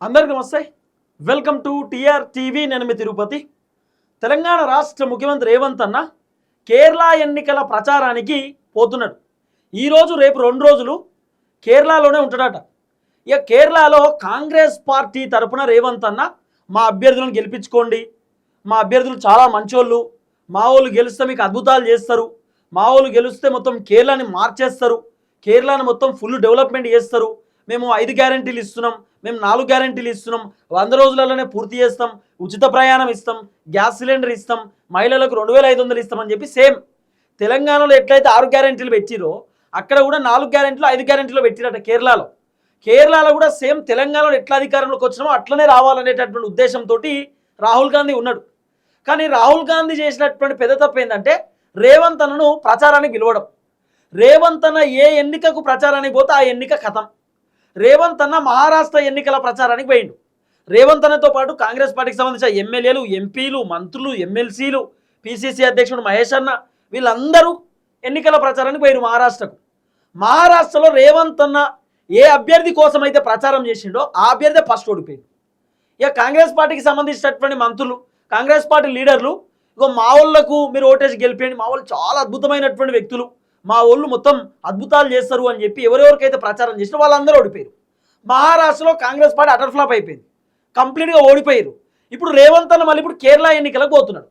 అందరికీ నమస్తే. Welcome to TR TV. నేను మీ తిరుపతి. తెలంగాణ రాష్ట్ర ముఖ్యమంత్రి రేవంత్ అన్న కేరళ ఎన్నికల ప్రచారానికి పోతున్నాడు. ఈరోజు రేపు 2 రోజులు కేరళలోనే ఉంటాడట. ఇక కేరళలో కాంగ్రెస్ పార్టీ తరపున రేవంత్ అన్న మా అభ్యర్థులను గెలిపించుకోండి, మా అభ్యర్థులు చాలా మంచోళ్ళు, మా వాళ్ళు గెలిస్తే మీకు అద్భుతాలు చేస్తారు, మా వాళ్ళు గెలిస్తే మొత్తం కేరళని మార్చేస్తారు, కేరళని మొత్తం ఫుల్ డెవలప్మెంట్ చేస్తారు, మేము 5 గ్యారెంటీలు ఇస్తున్నాం, మేము 4 గ్యారెంటీలు ఇస్తున్నాం, 100 రోజులలోనే పూర్తి చేస్తాం, ఉచిత ప్రయాణం ఇస్తాం, గ్యాస్ సిలిండర్ ఇస్తాం, మహిళలకు 2500 ఇస్తామని చెప్పి సేమ్ తెలంగాణలో ఎట్లయితే 6 గ్యారెంటీలు పెట్టిరో అక్కడ కూడా 4 గ్యారెంటీలు 5 గ్యారెంటీలు పెట్టిరట కేరళలో. కేరళలో కూడా సేమ్ తెలంగాణలో ఎట్లా అధికారంలోకి వచ్చినామో అట్లనే రావాలనేటటువంటి ఉద్దేశంతో రాహుల్ గాంధీ ఉన్నాడు. కానీ రాహుల్ గాంధీ చేసినటువంటి పెద్ద తప్పు ఏంటంటే రేవంత్ అన్నను ప్రచారానికి పిలవడం. రేవంత్ అన్న ఏ ఎన్నికకు ప్రచారానికి పోతే ఆ ఎన్నిక ఖతం. రేవంత్ అన్న మహారాష్ట్ర ఎన్నికల ప్రచారానికి పోయిండు. రేవంత్ అన్నతో పాటు కాంగ్రెస్ పార్టీకి సంబంధించిన ఎమ్మెల్యేలు, ఎంపీలు, మంత్రులు, ఎమ్మెల్సీలు, పిసిసి అధ్యక్షుడు మహేష్ అన్న వీళ్ళందరూ ఎన్నికల ప్రచారానికి పోయారు మహారాష్ట్రకు. మహారాష్ట్రలో రేవంత్ అన్న ఏ అభ్యర్థి కోసం అయితే ప్రచారం చేసిండో ఆ అభ్యర్థి ఫస్ట్ ఓడిపోయింది. ఇక కాంగ్రెస్ పార్టీకి సంబంధించినటువంటి మంత్రులు, కాంగ్రెస్ పార్టీ లీడర్లు ఇగో మా వాళ్ళకు మీరు ఓటేసి గెలిపేయండి, మా వాళ్ళు చాలా అద్భుతమైనటువంటి వ్యక్తులు, మా వాళ్ళు మొత్తం అద్భుతాలు చేస్తారు అని చెప్పి ఎవరెవరికైతే ప్రచారం చేసినా వాళ్ళందరూ ఓడిపోయారు. మహారాష్ట్రలో కాంగ్రెస్ పార్టీ అటర్ ఫ్లాప్ అయిపోయింది, కంప్లీట్గా ఓడిపోయారు. ఇప్పుడు రేవంత్ అన్న మళ్ళీ ఇప్పుడు కేరళ ఎన్నికలకు పోతున్నాడు.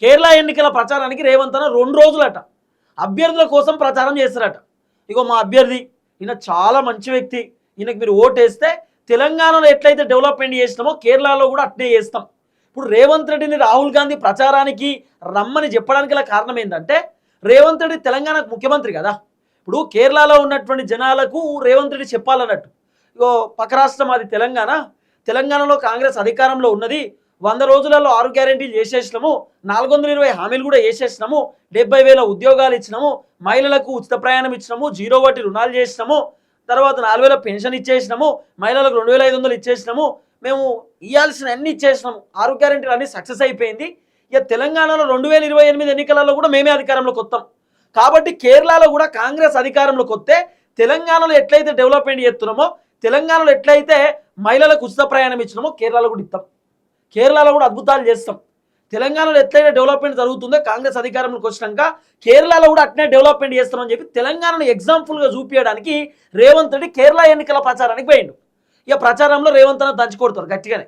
కేరళ ఎన్నికల ప్రచారానికి రేవంత్ అన్న 2 రోజులట అభ్యర్థుల కోసం ప్రచారం చేస్తారట. ఇగో మా అభ్యర్థి ఈయన చాలా మంచి వ్యక్తి, ఈయనకు మీరు ఓటేస్తే తెలంగాణలో ఎట్లయితే డెవలప్మెంట్ చేసినామో కేరళలో కూడా అట్నే చేస్తాం. ఇప్పుడు రేవంత్ రెడ్డిని రాహుల్ గాంధీ ప్రచారానికి రమ్మని చెప్పడానికి గల కారణం ఏంటంటే రేవంత్ రెడ్డి తెలంగాణకు ముఖ్యమంత్రి కదా. ఇప్పుడు కేరళలో ఉన్నటువంటి జనాలకు రేవంత్ రెడ్డి చెప్పాలన్నట్టు, ఇగో పక్క రాష్ట్రం అది తెలంగాణ, తెలంగాణలో కాంగ్రెస్ అధికారంలో ఉన్నది, 100 రోజులలో 6 గ్యారెంటీలు చేసేసినాము, 420 హామీలు కూడా చేసేసినాము, 70,000 ఉద్యోగాలు ఇచ్చినాము, మహిళలకు ఉచిత ప్రయాణం ఇచ్చినాము, 0 వడ్డీ రుణాలు చేసినాము, తర్వాత 4,000 పెన్షన్ ఇచ్చేసినాము, మహిళలకు 2,500 ఇచ్చేసినాము, మేము ఇవ్వాల్సిన అన్ని ఇచ్చేసినాము, 6 గ్యారెంటీలు అన్ని సక్సెస్ అయిపోయింది. ఇక తెలంగాణలో 2028 ఎన్నికలలో కూడా మేమే అధికారంలోకి వస్తాం. కాబట్టి కేరళలో కూడా కాంగ్రెస్ అధికారంలోకి వస్తే తెలంగాణలో ఎట్లయితే డెవలప్మెంట్ చేస్తున్నామో, తెలంగాణలో ఎట్లయితే మహిళలకు ఉచిత ప్రయాణం ఇచ్చినామో కేరళలో కూడా ఇస్తాం, కేరళలో కూడా అద్భుతాలు చేస్తాం. తెలంగాణలో ఎట్లయితే డెవలప్మెంట్ జరుగుతుందో కాంగ్రెస్ అధికారంలోకి వచ్చినాక కేరళలో కూడా అట్నే డెవలప్మెంట్ చేస్తామని చెప్పి తెలంగాణను ఎగ్జాంపుల్గా చూపించడానికి రేవంత్ రెడ్డి కేరళ ఎన్నికల ప్రచారానికి పోయిండు. ఇక ప్రచారంలో రేవంత్ అన్న దంచి కొడతారు గట్టిగానే.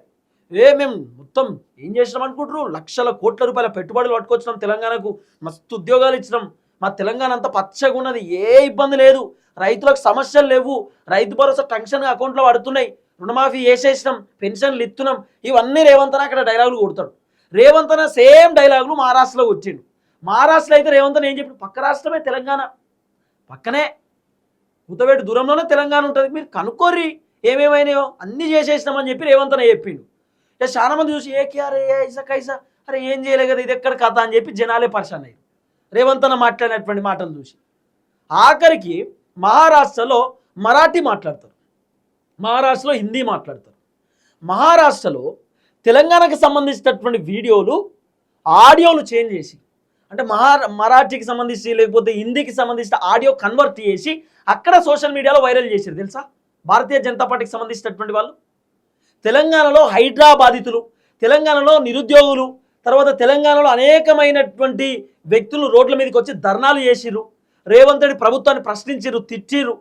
మేము మొత్తం ఏం చేసినాం అనుకుంటారు, లక్షల కోట్ల రూపాయల పెట్టుబడులు పట్టుకొచ్చినాం, తెలంగాణకు మస్తు ఉద్యోగాలు ఇచ్చినాం, మా తెలంగాణ అంతా పచ్చగా ఉన్నది, ఏ ఇబ్బంది లేదు, రైతులకు సమస్యలు లేవు, రైతు భరోసా టెన్షన్గా అకౌంట్లో పడుతున్నాయి, రుణమాఫీ చేసేసినాం, పెన్షన్లు ఇస్తున్నాం, ఇవన్నీ రేవంత్ అన్న అక్కడ డైలాగులు కొడతాడు. రేవంత్ అన్న సేమ్ డైలాగులు మహారాష్ట్రలో వచ్చిండు. మహారాష్ట్రలో అయితే రేవంత్ అన్న ఏం చెప్పి, పక్క రాష్ట్రమే తెలంగాణ, పక్కనే ఉతవేటు దూరంలోనే తెలంగాణ ఉంటుంది, మీరు కనుక్కోర్రి ఏమేమైనాయో అన్నీ చేసేసినామని చెప్పి రేవంత్ అన్న చెప్పిండు. ఇక చాలా మంది చూసి అరే ఐసా కైసా, అరే ఏం చేయలే కదా, ఇది ఎక్కడ కథ అని చెప్పి జనాలే పరిశాన్ అయ్యారు రేవంత్ అన్న మాట్లాడినటువంటి మాటలు చూసి. ఆఖరికి మహారాష్ట్రలో మరాఠీ మాట్లాడతారు, మహారాష్ట్రలో హిందీ మాట్లాడతారు, మహారాష్ట్రలో తెలంగాణకు సంబంధించినటువంటి వీడియోలు ఆడియోలు చేంజ్ చేసి, అంటే మరాఠీకి సంబంధించి లేకపోతే హిందీకి సంబంధించిన ఆడియో కన్వర్ట్ చేసి అక్కడ సోషల్ మీడియాలో వైరల్ చేశారు తెలుసా భారతీయ జనతా పార్టీకి సంబంధించినటువంటి వాళ్ళు. తెలంగాణలో హైడ్రా బాధితులు, తెలంగాణలో నిరుద్యోగులు, తర్వాత తెలంగాణలో అనేకమైనటువంటి వ్యక్తులు రోడ్ల మీదకి వచ్చి ధర్నాలు చేసిర్రు, రేవంత్ రెడ్డి ప్రభుత్వాన్ని ప్రశ్నించిర్రు, తిట్టిర్రు,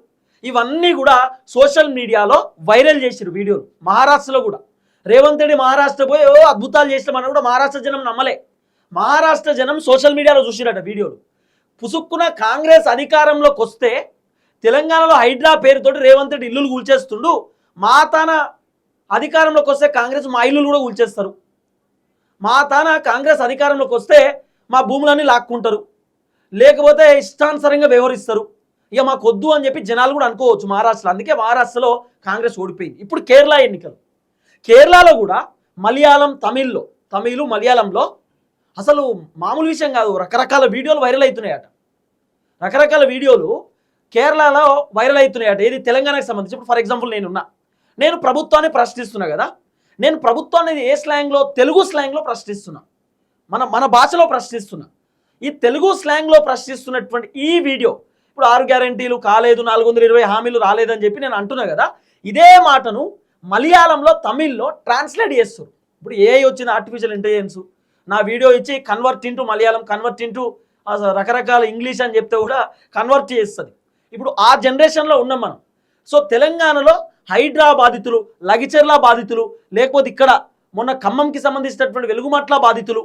ఇవన్నీ కూడా సోషల్ మీడియాలో వైరల్ చేసిర్రు వీడియోలు. మహారాష్ట్రలో కూడా రేవంత్ రెడ్డి మహారాష్ట్ర పోయి అద్భుతాలు చేసినామని కూడా మహారాష్ట్ర జనం నమ్మలే. మహారాష్ట్ర జనం సోషల్ మీడియాలో చూసిరట వీడియోలు. పుసుక్కున కాంగ్రెస్ అధికారంలోకి వస్తే తెలంగాణలో హైడ్రా పేరుతోటి రేవంత్ రెడ్డి ఇల్లులు కూల్చేస్తుండు, మా తాన అధికారంలోకి వస్తే కాంగ్రెస్ మా ఇల్లులు కూడా కూల్చేస్తారు, మా తాన కాంగ్రెస్ అధికారంలోకి వస్తే మా భూములన్నీ లాక్కుంటారు, లేకపోతే ఇష్టానుసారంగా వ్యవహరిస్తారు, ఇక మాకు వద్దు అని చెప్పి జనాలు కూడా అనుకోవచ్చు మహారాష్ట్రలో. అందుకే మహారాష్ట్రలో కాంగ్రెస్ ఓడిపోయింది. ఇప్పుడు కేరళ ఎన్నికలు, కేరళలో కూడా మలయాళం, తమిళ్ మలయాళంలో అసలు మామూలు విషయం కాదు, రకరకాల వీడియోలు వైరల్ అవుతున్నాయట, రకరకాల వీడియోలు కేరళలో వైరల్ అవుతున్నాయట. ఏది తెలంగాణకు సంబంధించి. ఇప్పుడు ఫర్ ఎగ్జాంపుల్ నేను ప్రభుత్వాన్ని ప్రశ్నిస్తున్నా కదా, నేను ప్రభుత్వాన్ని ఏ స్లాంగ్లో, తెలుగు స్లాంగ్లో ప్రశ్నిస్తున్నా, మన భాషలో ప్రశ్నిస్తున్నా. ఈ తెలుగు స్లాంగ్లో ప్రశ్నిస్తున్నటువంటి ఈ వీడియో ఇప్పుడు 6 గ్యారెంటీలు కాలేదు, 420 హామీలు రాలేదని చెప్పి నేను అంటున్నా కదా, ఇదే మాటను మలయాళంలో తమిళ్లో ట్రాన్స్లేట్ చేస్తారు. ఇప్పుడు ఏఐ వచ్చిన ఆర్టిఫిషియల్ ఇంటెలిజెన్స్ నా వీడియో ఇచ్చి convert into Malayalam, convert into రకరకాల ఇంగ్లీష్ అని చెప్తే కూడా కన్వర్ట్ చేస్తుంది. ఇప్పుడు ఆ జనరేషన్లో ఉన్నాం మనం. సో తెలంగాణలో హైడ్రా బాధితులు, లగిచెర్ల బాధితులు, లేకపోతే ఇక్కడ మొన్న ఖమ్మంకి సంబంధించినటువంటి వెలుగుమట్ల బాధితులు,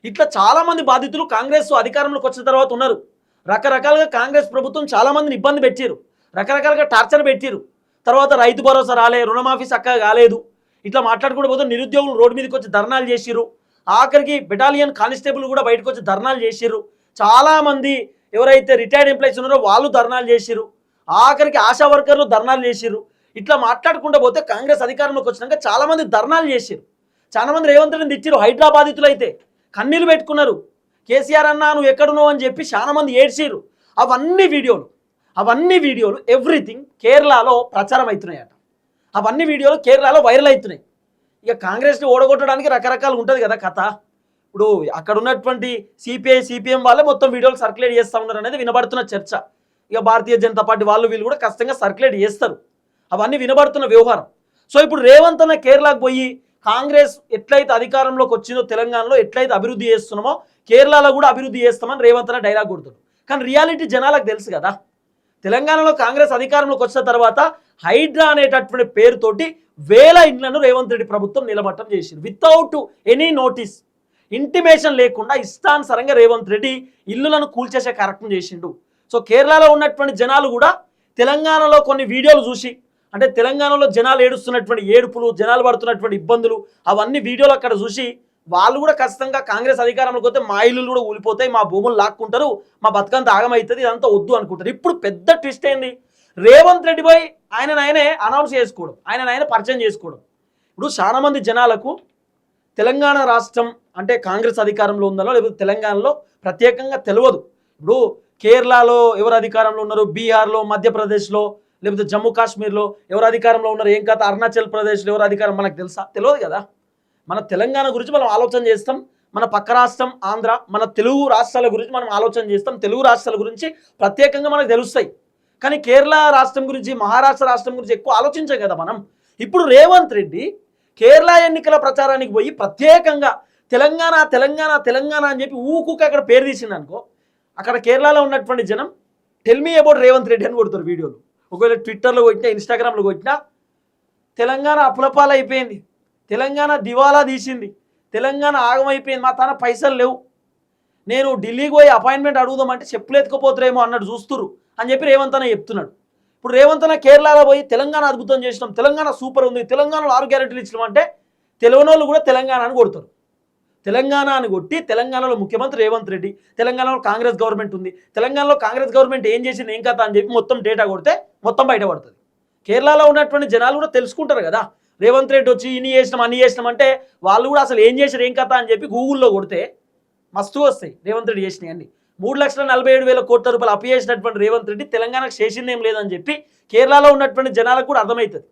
ఇట్లా చాలామంది బాధితులు కాంగ్రెస్ అధికారంలోకి వచ్చిన తర్వాత ఉన్నారు. రకరకాలుగా కాంగ్రెస్ ప్రభుత్వం చాలామందిని ఇబ్బంది పెట్టారు, రకరకాలుగా టార్చర్ పెట్టారు. తర్వాత రైతు భరోసా రాలే, రుణమాఫీ చక్కగా కాలేదు, ఇట్లా మాట్లాడుకుంటూ పోతే నిరుద్యోగులు రోడ్డు మీదకి వచ్చి ధర్నాలు చేసిర్రు. ఆఖరికి బెటాలియన్ కానిస్టేబుల్ కూడా బయటకు వచ్చి ధర్నాలు చేసిర్రు. చాలామంది ఎవరైతే రిటైర్డ్ ఎంప్లాయీస్ ఉన్నారో వాళ్ళు ధర్నాలు చేసిర్రు. ఆఖరికి ఆశా వర్కర్లు ధర్నాలు చేసిర్రు. ఇట్లా మాట్లాడుకుంటూ పోతే కాంగ్రెస్ అధికారంలోకి వచ్చినాక చాలామంది ధర్నాలు చేసిర్రు. చాలామంది రేవంత్ రెడ్డిని తెచ్చిర్రు. హైదరాబాదితులు అయితే కన్నీళ్ళు పెట్టుకున్నారు. కేసీఆర్ అన్నా నువ్వు ఎక్కడున్నావు అని చెప్పి చాలామంది ఏడ్చిర్రు. అవన్నీ వీడియోలు ఎవ్రీథింగ్ కేరళలో ప్రచారం అవుతున్నాయట. అవన్నీ వీడియోలు కేరళలో వైరల్ అవుతున్నాయి. ఇక కాంగ్రెస్ని ఓడగొట్టడానికి రకరకాలు ఉంటుంది కదా కథ. ఇప్పుడు అక్కడ ఉన్నటువంటి సిపిఐ సిపిఎం వాళ్ళే మొత్తం వీడియోలు సర్క్యులేట్ చేస్తూ ఉన్నారు అనేది వినబడుతున్న చర్చ. ఇక భారతీయ జనతా పార్టీ వీళ్ళు కూడా ఖచ్చితంగా సర్క్యులేట్ చేస్తారు. అవన్నీ వినబడుతున్న వ్యవహారం. సో ఇప్పుడు రేవంత్ అన్న కేరళకు పోయి కాంగ్రెస్ ఎట్లయితే అధికారంలోకి వచ్చిందో తెలంగాణలో ఎట్లయితే అభివృద్ధి చేస్తున్నామో కేరళలో కూడా అభివృద్ధి చేస్తామని రేవంత్ అన్న డైలాగ్ కొడుతాడు. కానీ రియాలిటీ జనాలకు తెలుసు కదా. తెలంగాణలో కాంగ్రెస్ అధికారంలోకి వచ్చిన తర్వాత హైడ్రా అనేటటువంటి పేరుతోటి వేల ఇండ్లను రేవంత్ రెడ్డి ప్రభుత్వం నిలబట్టం చేసింది. వితౌట్ ఎనీ నోటీస్, ఇంటిమేషన్ లేకుండా ఇష్టానుసారంగా రేవంత్ రెడ్డి ఇల్లులను కూల్చేసే కార్యక్రమం చేసిండు. సో కేరళలో ఉన్నటువంటి జనాలు కూడా తెలంగాణలో కొన్ని వీడియోలు చూసి, అంటే తెలంగాణలో జనాలు ఏడుస్తున్నటువంటి ఏడుపులు, జనాలు పడుతున్నటువంటి ఇబ్బందులు, అవన్నీ వీడియోలు అక్కడ చూసి వాళ్ళు కూడా ఖచ్చితంగా కాంగ్రెస్ అధికారంలోకి వస్తే మా ఇల్లు కూడా ఊలిపోతాయి, మా భూములు లాక్కుంటారు, మా బతుకంతా ఆగమవుతుంది, ఇదంతా వద్దు అనుకుంటారు. ఇప్పుడు పెద్ద ట్విస్ట్ ఏంది, రేవంత్ రెడ్డి పోయి ఆయననే అనౌన్స్ చేసుకోవడం, ఆయననే పరిచయం చేసుకోవడం. ఇప్పుడు చాలా మంది జనాలకు తెలంగాణ రాష్ట్రం అంటే కాంగ్రెస్ అధికారంలో ఉందనో లేకపోతే తెలంగాణలో ప్రత్యేకంగా తెలియదు. ఇప్పుడు కేరళలో ఎవరు అధికారంలో ఉన్నారు, బీహార్లో, మధ్యప్రదేశ్లో, లేకపోతే జమ్మూ కాశ్మీర్లో ఎవరు అధికారంలో ఉన్నారు, ఏం కథ, అరుణాచల్ ప్రదేశ్లో ఎవరు అధికారం మనకు తెలుసా? తెలియదు కదా. మన తెలంగాణ గురించి మనం ఆలోచన చేస్తాం, మన పక్క రాష్ట్రం ఆంధ్ర, మన తెలుగు రాష్ట్రాల గురించి మనం ఆలోచన చేస్తాం, తెలుగు రాష్ట్రాల గురించి ప్రత్యేకంగా మనకు తెలుస్తాయి. కానీ కేరళ రాష్ట్రం గురించి, మహారాష్ట్ర రాష్ట్రం గురించి ఎక్కువ ఆలోచించాం కదా మనం. ఇప్పుడు రేవంత్ రెడ్డి కేరళ ఎన్నికల ప్రచారానికి పోయి ప్రత్యేకంగా తెలంగాణ తెలంగాణ తెలంగాణ అని చెప్పి ఊకుక అక్కడ పేరు తీసింది అనుకో, అక్కడ కేరళలో ఉన్నటువంటి జనం tell me about Revanth Reddy అని కొడతారు వీడియోలు. ఒకవేళ ట్విట్టర్లో కొట్టినా, ఇన్స్టాగ్రామ్లో కొట్టినా తెలంగాణ అప్పులపాలు అయిపోయింది, తెలంగాణ దివాలా తీసింది, తెలంగాణ ఆగమైపోయింది, మా తన పైసలు లేవు, నేను ఢిల్లీకి పోయి అపాయింట్మెంట్ అడుగుదామంటే చెప్పులు ఎత్తుకుపోతారేమో అన్నట్టు చూస్తురు అని చెప్పి రేవంత్ అన్న చెప్తున్నాడు. ఇప్పుడు రేవంత్ అన్న కేరళలో పోయి తెలంగాణ అద్భుతం చేసినాం, తెలంగాణ సూపర్ ఉంది, తెలంగాణలో 6 గ్యారెంటీలు ఇచ్చినాం అంటే తెలియనోళ్ళు కూడా తెలంగాణ అని కొడతారు. తెలంగాణ అని కొట్టి తెలంగాణలో ముఖ్యమంత్రి రేవంత్ రెడ్డి, తెలంగాణలో కాంగ్రెస్ గవర్నమెంట్ ఉంది, తెలంగాణలో కాంగ్రెస్ గవర్నమెంట్ ఏం చేసింది ఏం కథ అని చెప్పి మొత్తం డేటా కొడితే మొత్తం బయటపడుతుంది. కేరళలో ఉన్నటువంటి జనాలు కూడా తెలుసుకుంటారు కదా. రేవంత్ రెడ్డి వచ్చి ఇన్ని చేసినాం అన్ని చేసినాం అంటే వాళ్ళు కూడా అసలు ఏం చేశారు ఏం కథ అని చెప్పి గూగుల్లో కొడితే మస్తు వస్తాయి రేవంత్ రెడ్డి చేసినాయి అన్ని. 3,47,000 కోట్ల రూపాయలు అప్పు చేసినటువంటి రేవంత్ రెడ్డి తెలంగాణకు చేసిందేం లేదని చెప్పి కేరళలో ఉన్నటువంటి జనాలకు కూడా అర్థమవుతుంది.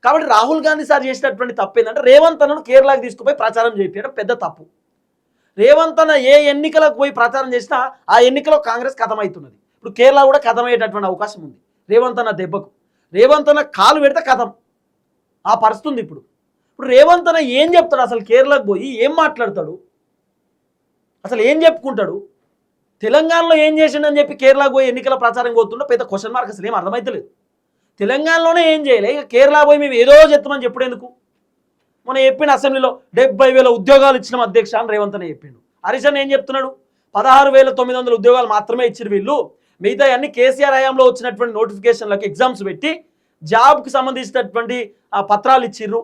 కాబట్టి రాహుల్ గాంధీ సార్ చేసినటువంటి తప్పు ఏంటంటే రేవంత్ అన్నను కేరళకు తీసుకుపోయి ప్రచారం చేయడం పెద్ద తప్పు. రేవంత్ అన్న ఏ ఎన్నికలకు పోయి ప్రచారం చేసినా ఆ ఎన్నికలో కాంగ్రెస్ కథమవుతున్నది. ఇప్పుడు కేరళ కూడా కథమయ్యేటటువంటి అవకాశం ఉంది రేవంత్ అన్న దెబ్బకు. రేవంత్ అన్న కాలు పెడితే కథం ఆ పరిస్థితుంది. ఇప్పుడు రేవంత్ అన్న ఏం చెప్తాడు అసలు, కేరళకు పోయి ఏం మాట్లాడతాడు, అసలు ఏం చెప్పుకుంటాడు, తెలంగాణలో ఏం చేసిండని చెప్పి కేరళకు పోయి ఎన్నికల ప్రచారం పోతుండో పెద్ద క్వశ్చన్ మార్క్. అసలు ఏం అర్థమవుతలేదు. తెలంగాణలోనే ఏం చేయలే, ఇక కేరళ పోయి మేము ఏదో చెప్తామని చెప్పడేందుకు. మొన్న చెప్పిండు అసెంబ్లీలో 70,000 ఉద్యోగాలు ఇచ్చినాం అధ్యక్ష అని రేవంత్ అన్న చెప్పిండు. హరీష్ అన్న ఏం చెప్తున్నాడు, 16,900 ఉద్యోగాలు మాత్రమే ఇచ్చారు వీళ్ళు, మిగతా అన్ని కేసీఆర్ హయాంలో వచ్చినటువంటి నోటిఫికేషన్లకు ఎగ్జామ్స్ పెట్టి జాబ్కి సంబంధించినటువంటి పత్రాలు ఇచ్చిర్రు,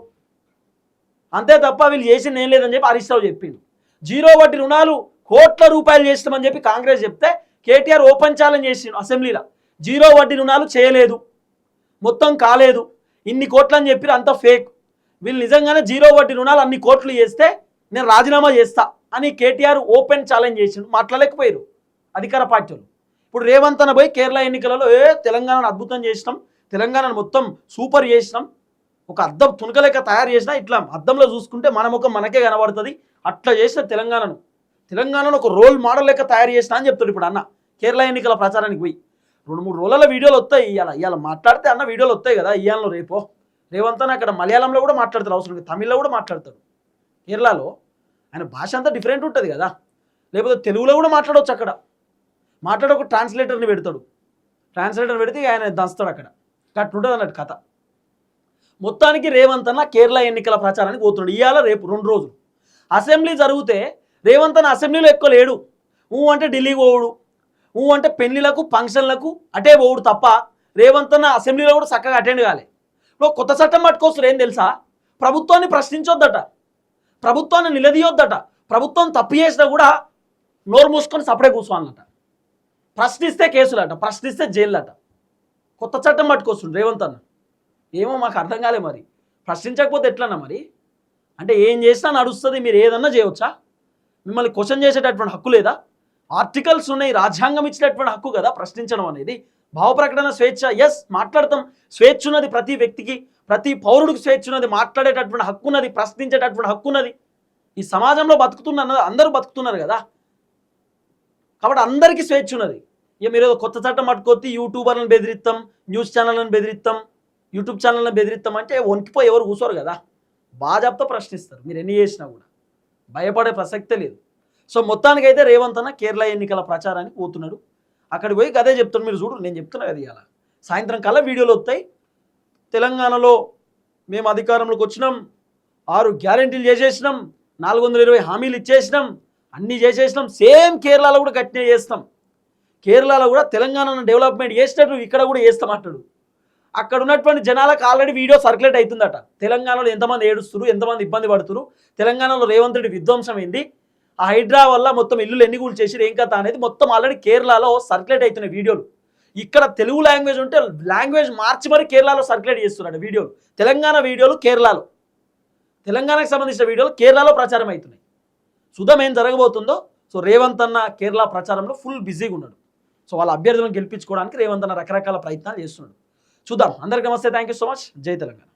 అంతే తప్ప వీళ్ళు చేసింది ఏం లేదని చెప్పి హరీష్ రావు చెప్పిండు. 0 వడ్డీ రుణాలు కోట్ల రూపాయలు చేస్తామని చెప్పి కాంగ్రెస్ చెప్తే కేటీఆర్ ఓపెన్ ఛాలెంజ్ చేసిండు అసెంబ్లీలో. 0 వడ్డీ రుణాలు చేయలేదు, మొత్తం కాలేదు, ఇన్ని కోట్లు అని చెప్పి అంత ఫేక్, వీళ్ళు నిజంగానే 0 వడ్డీ రుణాలు అన్ని కోట్లు చేస్తే నేను రాజీనామా చేస్తా అని కేటీఆర్ ఓపెన్ ఛాలెంజ్ చేసిండు. మాట్లాడలేకపోయారు అధికార పార్టీలు. ఇప్పుడు రేవంత్ అన్న పోయి కేరళ ఎన్నికలలో తెలంగాణను అద్భుతం చేసినాం, తెలంగాణను మొత్తం సూపర్ చేసినాం, ఒక అద్దం తునకలేక తయారు చేసినా ఇట్లా అద్దంలో చూసుకుంటే మన ముఖం మనకే కనబడుతుంది, అట్లా చేసిన తెలంగాణను ఒక రోల్ మోడల్ లెక్క తయారు చేసినా అని చెప్తాడు ఇప్పుడు అన్న. కేరళ ఎన్నికల ప్రచారానికి పోయి 2-3 రోజుల వీడియోలు వస్తాయి, ఇవాళ మాట్లాడితే అన్న వీడియోలు వస్తాయి కదా, ఇవాళ రేపో రేవంత్ అన్న అక్కడ మలయాళంలో కూడా మాట్లాడతారు, అవసరం లేదు తమిళ్లో కూడా మాట్లాడతాడు. కేరళలో ఆయన భాష అంతా డిఫరెంట్ ఉంటుంది కదా, లేకపోతే తెలుగులో కూడా మాట్లాడవచ్చు. అక్కడ మాట్లాడే ఒక ట్రాన్స్లేటర్ని పెడతాడు, ట్రాన్స్లేటర్ పెడితే ఆయన దంచుతాడు అక్కడ. అట్లుంటుంది అన్నట్టు కథ. మొత్తానికి రేవంత్ అన్న కేరళ ఎన్నికల ప్రచారానికి పోతున్నాడు. ఇవాళ రేపు 2 రోజులు అసెంబ్లీ జరిగితే రేవంత్ అన్న అసెంబ్లీలో ఎక్కువ లేడు. అంటే ఢిల్లీ పోవుడు, అంటే పెళ్లిలకు ఫంక్షన్లకు అటే పోవుడు తప్ప రేవంత్ అన్న అసెంబ్లీలో కూడా చక్కగా అటెండ్ కాలే. ఇప్పుడు కొత్త చట్టం పట్టుకొస్తారు, ఏం తెలుసా? ప్రభుత్వాన్ని ప్రశ్నించొద్దట, ప్రభుత్వాన్ని నిలదీయొద్దట, ప్రభుత్వం తప్పు చేసినా కూడా నోరు మూసుకొని సపడే కూర్చోవాలట. ప్రశ్నిస్తే కేసులట, ప్రశ్నిస్తే జైళ్ళట. కొత్త చట్టం పట్టుకొస్తుంది రేవంత్ అన్న. ఏమో మాకు అర్థం కాలే మరి. ప్రశ్నించకపోతే ఎట్లన్నా మరి? అంటే ఏం చేసినా నడుస్తుంది, మీరు ఏదన్నా చేయవచ్చా? మిమ్మల్ని క్వశ్చన్ చేసేటటువంటి హక్కు లేదా? ఆర్టికల్స్ ఉన్నాయి, రాజ్యాంగం ఇచ్చినటువంటి హక్కు కదా ప్రశ్నించడం అనేది. భావ ప్రకటన స్వేచ్ఛ, ఎస్ మాట్లాడతాం, స్వేచ్ఛ ఉన్నది ప్రతి వ్యక్తికి, ప్రతి పౌరుడికి స్వేచ్ఛ ఉన్నది, మాట్లాడేటటువంటి హక్కు ఉన్నది, ప్రశ్నించేటటువంటి హక్కు ఉన్నది. ఈ సమాజంలో బతుకుతున్న అందరూ బతుకుతున్నారు కదా, కాబట్టి అందరికీ స్వేచ్ఛ ఉన్నది. ఇక మీరు ఏదో కొత్త చట్టం పట్టుకొచ్చి యూట్యూబర్లను బెదిరిస్తాం, న్యూస్ ఛానళ్ళను బెదిరిస్తాం, యూట్యూబ్ ఛానల్ని బెదిరిస్తాం అంటే వణికిపోయి ఎవరు కూర్చోరు కదా, బాజాబ్తో ప్రశ్నిస్తారు. మీరు ఎన్ని చేసినా కూడా భయపడే ప్రసక్తే లేదు. సో మొత్తానికైతే రేవంత్ అన్న కేరళ ఎన్నికల ప్రచారానికి పోతున్నాడు. అక్కడికి పోయి అదే చెప్తాను. మీరు చూడు, నేను చెప్తున్నా కదా, ఇవాళ సాయంత్రం కల్లా వీడియోలు వస్తాయి. తెలంగాణలో మేము అధికారంలోకి వచ్చినాం, 6 గ్యారెంటీలు చేసేసినాం, 420 హామీలు ఇచ్చేసినాం, అన్నీ చేసేసినాం. సేమ్ కేరళలో కూడా గట్టినే చేస్తాం. కేరళలో కూడా తెలంగాణను డెవలప్మెంట్ చేసినట్టు ఇక్కడ కూడా చేస్తామంటాడు. అక్కడ ఉన్నటువంటి జనాలకు ఆల్రెడీ వీడియో సర్క్యులేట్ అవుతుందట. తెలంగాణలో ఎంతమంది ఏడుస్తున్నారు, ఎంతమంది ఇబ్బంది పడుతున్నారు, తెలంగాణలో రేవంత్ రెడ్డి విధ్వంసం ఏంది, ఆ హైడ్రా వల్ల మొత్తం ఇల్లులు ఎన్ని కూల్ చేసి ఏం కథ అనేది మొత్తం ఆల్రెడీ కేరళలో సర్క్యులేట్ అవుతున్న వీడియోలు. ఇక్కడ తెలుగు లాంగ్వేజ్ ఉంటే లాంగ్వేజ్ మార్చి మరి కేరళలో సర్క్యులేట్ చేస్తున్నాడు వీడియోలు. తెలంగాణ వీడియోలు కేరళలో, తెలంగాణకు సంబంధించిన వీడియోలు కేరళలో ప్రచారం అవుతున్నాయి. చూద్దాం ఏం జరగబోతుందో. సో రేవంత్ అన్న కేరళ ప్రచారంలో ఫుల్ బిజీగా ఉన్నాడు. సో వాళ్ళ అభ్యర్థులను గెలిపించుకోవడానికి రేవంత్ అన్న రకరకాల ప్రయత్నాలు చేస్తున్నాడు. చూద్దాం. అందరికీ నమస్తే, థ్యాంక్ యూ సో మచ్. జై తెలంగాణ.